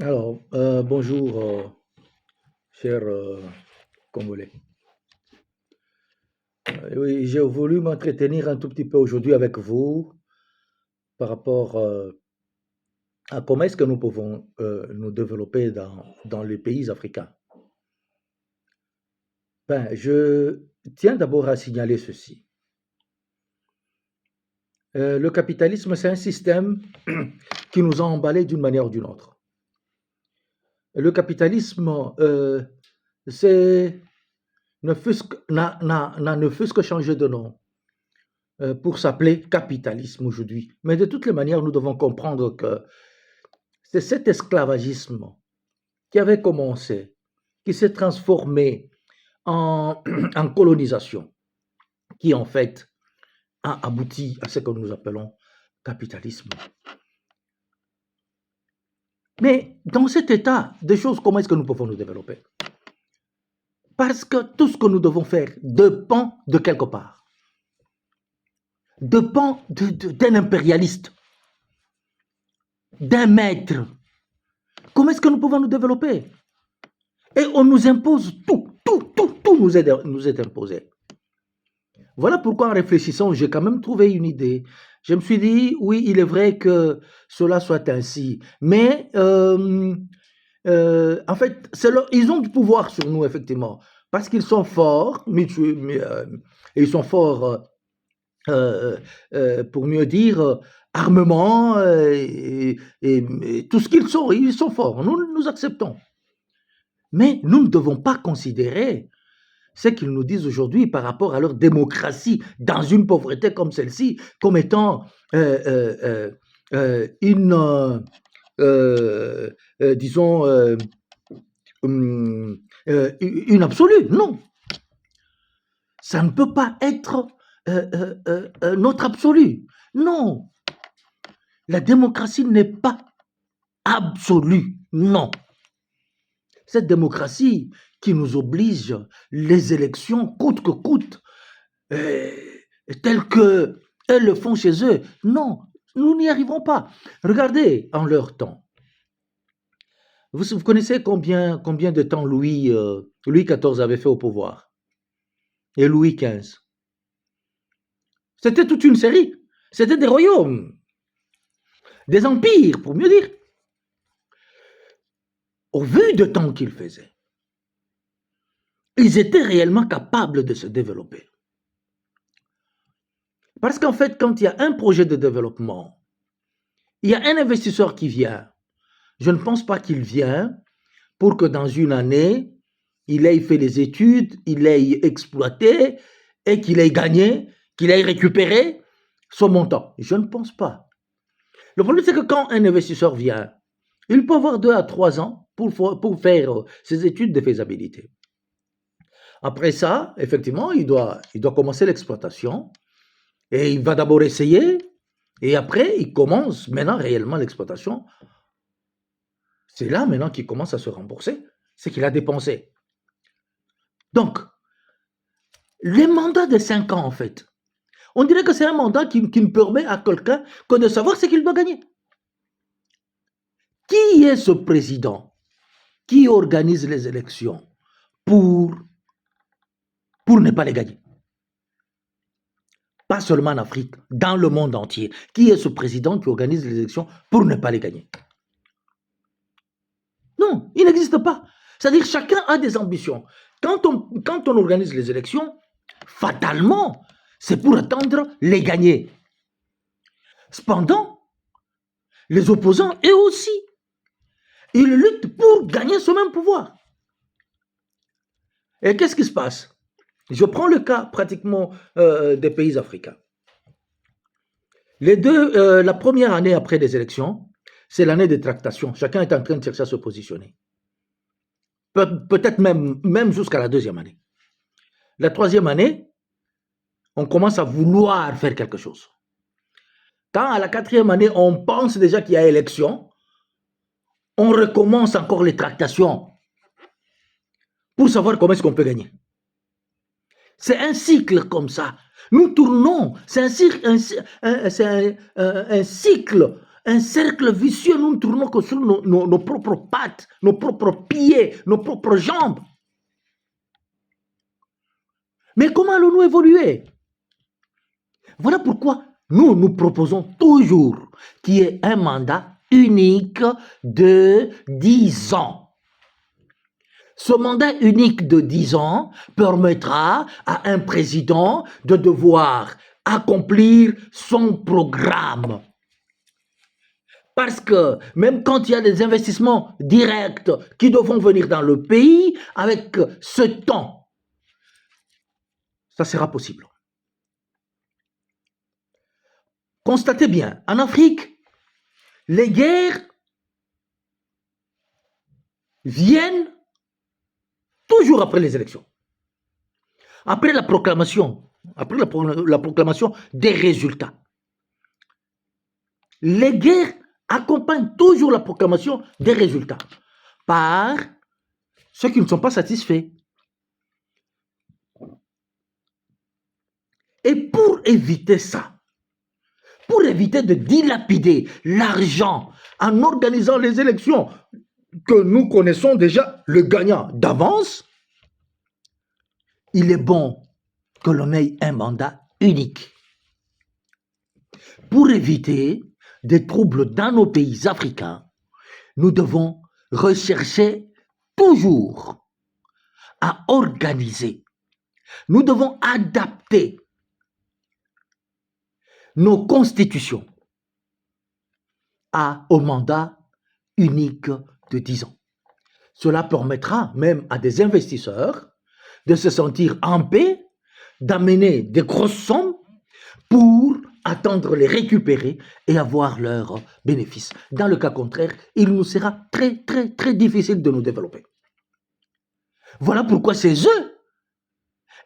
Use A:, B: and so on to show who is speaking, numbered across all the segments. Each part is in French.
A: Alors, bonjour, chers Congolais. Oui, j'ai voulu m'entretenir un tout petit peu aujourd'hui avec vous par rapport à comment est-ce que nous pouvons nous développer dans les pays africains. Ben, je tiens d'abord à signaler ceci. Le capitalisme, c'est un système qui nous a emballés d'une manière ou d'une autre. Le capitalisme, c'est n'a ne fût-ce que changé de nom pour s'appeler capitalisme aujourd'hui. Mais de toutes les manières, nous devons comprendre que c'est cet esclavagisme qui avait commencé, qui s'est transformé en, en colonisation, qui en fait a abouti à ce que nous appelons capitalisme. Mais dans cet état de choses, comment est-ce que nous pouvons nous développer? Parce que tout ce que nous devons faire dépend de quelque part, dépend d'un impérialiste, d'un maître. Comment est-ce que nous pouvons nous développer? Et on nous impose tout nous est imposé. Voilà pourquoi en réfléchissant, j'ai quand même trouvé une idée. Je me suis dit, oui, il est vrai que cela soit ainsi, mais en fait, ils ont du pouvoir sur nous, effectivement, parce qu'ils sont forts, ils sont forts, pour mieux dire, armement, et tout ce ils sont forts, nous acceptons. Mais nous ne devons pas considérer ce qu'ils nous disent aujourd'hui par rapport à leur démocratie dans une pauvreté comme celle-ci comme étant disons, une absolue. Non, ça ne peut pas être notre absolu. Non, la démocratie n'est pas absolue. Non. Cette démocratie qui nous oblige, les élections, coûte que coûte, telles qu'elles le font chez eux. Non, nous n'y arriverons pas. Regardez en leur temps. Vous connaissez combien de temps Louis XIV avait fait au pouvoir? Et Louis XV? C'était toute une série. C'était des royaumes, des empires, pour mieux dire. Au vu du temps qu'ils faisaient, ils étaient réellement capables de se développer. Parce qu'en fait, quand il y a un projet de développement, il y a un investisseur qui vient. Je ne pense pas qu'il vient pour que dans une année, il ait fait les études, il ait exploité et qu'il ait gagné, qu'il ait récupéré son montant. Je ne pense pas. Le problème, c'est que quand un investisseur vient, il peut avoir 2 à 3 ans pour faire ses études de faisabilité. Après ça, effectivement, il doit commencer l'exploitation et il va d'abord essayer et après, il commence maintenant réellement l'exploitation. C'est là maintenant qu'il commence à se rembourser ce qu'il a dépensé. Donc, les mandats de 5 ans, en fait, on dirait que c'est un mandat qui ne permet à quelqu'un que de savoir ce qu'il doit gagner. Qui est ce président qui organise les élections pour ne pas les gagner? Pas seulement en Afrique, dans le monde entier. Qui est ce président qui organise les élections pour ne pas les gagner? Non, il n'existe pas. C'est-à-dire chacun a des ambitions. Quand on organise les élections, fatalement, c'est pour attendre les gagner. Cependant, les opposants, eux aussi, ils luttent pour gagner ce même pouvoir. Et qu'est-ce qui se passe? Je prends le cas pratiquement des pays africains. La première année après les élections, c'est l'année des tractations. Chacun est en train de chercher à se positionner. Peut-être même jusqu'à la deuxième année. La troisième année, on commence à vouloir faire quelque chose. Quand à la quatrième année, on pense déjà qu'il y a élection, on recommence encore les tractations pour savoir comment est-ce qu'on peut gagner. C'est un cycle comme ça. Nous tournons. C'est un cycle un cercle vicieux, nous ne tournons que sur nos propres pattes, nos propres pieds, nos propres jambes. Mais comment allons-nous évoluer? Voilà pourquoi nous proposons toujours qu'il y ait un mandat unique de 10 ans. Ce mandat unique de 10 ans permettra à un président de devoir accomplir son programme. Parce que même quand il y a des investissements directs qui devront venir dans le pays, avec ce temps, ça sera possible. Constatez bien, en Afrique, les guerres viennent toujours après les élections. Après la proclamation des résultats. Les guerres accompagnent toujours la proclamation des résultats par ceux qui ne sont pas satisfaits. Et pour éviter ça, pour éviter de dilapider l'argent en organisant les élections que nous connaissons déjà le gagnant d'avance, il est bon que l'on ait un mandat unique. Pour éviter des troubles dans nos pays africains, nous devons rechercher toujours à organiser. Nous devons adapter nos constitutions au mandat unique de 10 ans. Cela permettra même à des investisseurs de se sentir en paix, d'amener des grosses sommes pour attendre les récupérer et avoir leurs bénéfices. Dans le cas contraire, il nous sera très, très, très difficile de nous développer. Voilà pourquoi ces eux,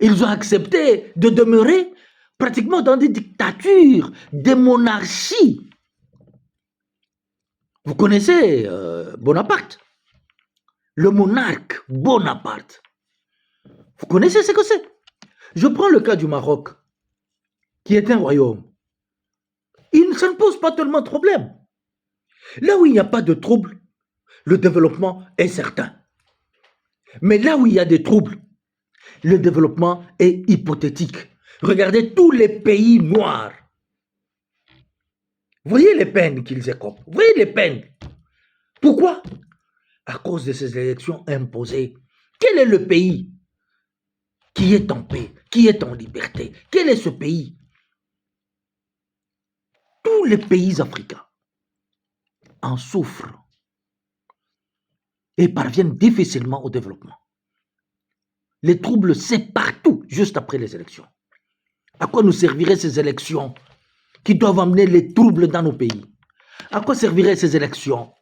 A: ils ont accepté de demeurer pratiquement dans des dictatures, des monarchies. Vous connaissez Bonaparte, le monarque Bonaparte. Vous connaissez ce que c'est? Je prends le cas du Maroc, qui est un royaume. Ça ne pose pas tellement de problème. Là où il n'y a pas de trouble, le développement est certain. Mais là où il y a des troubles, le développement est hypothétique. Regardez tous les pays noirs. Voyez les peines qu'ils écopent. Voyez les peines. Pourquoi? À cause de ces élections imposées. Quel est le pays qui est en paix, qui est en liberté? Quel est ce pays? Tous les pays africains en souffrent et parviennent difficilement au développement. Les troubles, c'est partout, juste après les élections. À quoi nous serviraient ces élections qui doivent amener les troubles dans nos pays? À quoi serviraient ces élections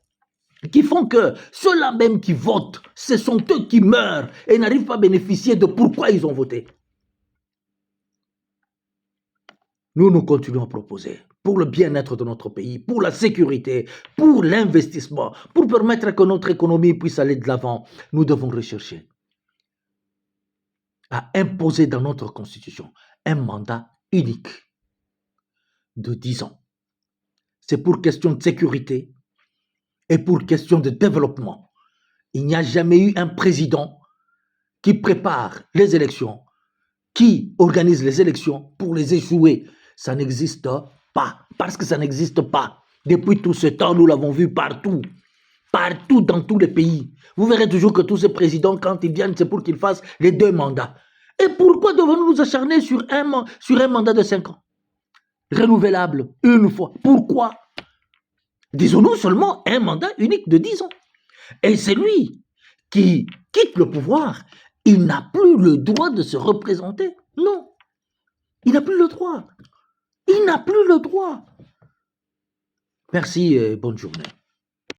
A: qui font que ceux-là même qui votent, ce sont eux qui meurent et n'arrivent pas à bénéficier de pourquoi ils ont voté? Nous continuons à proposer pour le bien-être de notre pays, pour la sécurité, pour l'investissement, pour permettre que notre économie puisse aller de l'avant. Nous devons rechercher à imposer dans notre constitution un mandat unique de 10 ans. C'est pour question de sécurité et pour question de développement. Il n'y a jamais eu un président qui prépare les élections, qui organise les élections pour les échouer. Ça n'existe pas, parce que ça n'existe pas. Depuis tout ce temps, nous l'avons vu partout, partout dans tous les pays. Vous verrez toujours que tous ces présidents, quand ils viennent, c'est pour qu'ils fassent les 2 mandats. Et pourquoi devons-nous nous acharner sur un mandat de 5 ans? Renouvelable, une fois. Pourquoi? Disons-nous seulement un mandat unique de 10 ans. Et celui qui quitte le pouvoir, il n'a plus le droit de se représenter. Non, il n'a plus le droit. Il n'a plus le droit. Merci et bonne journée.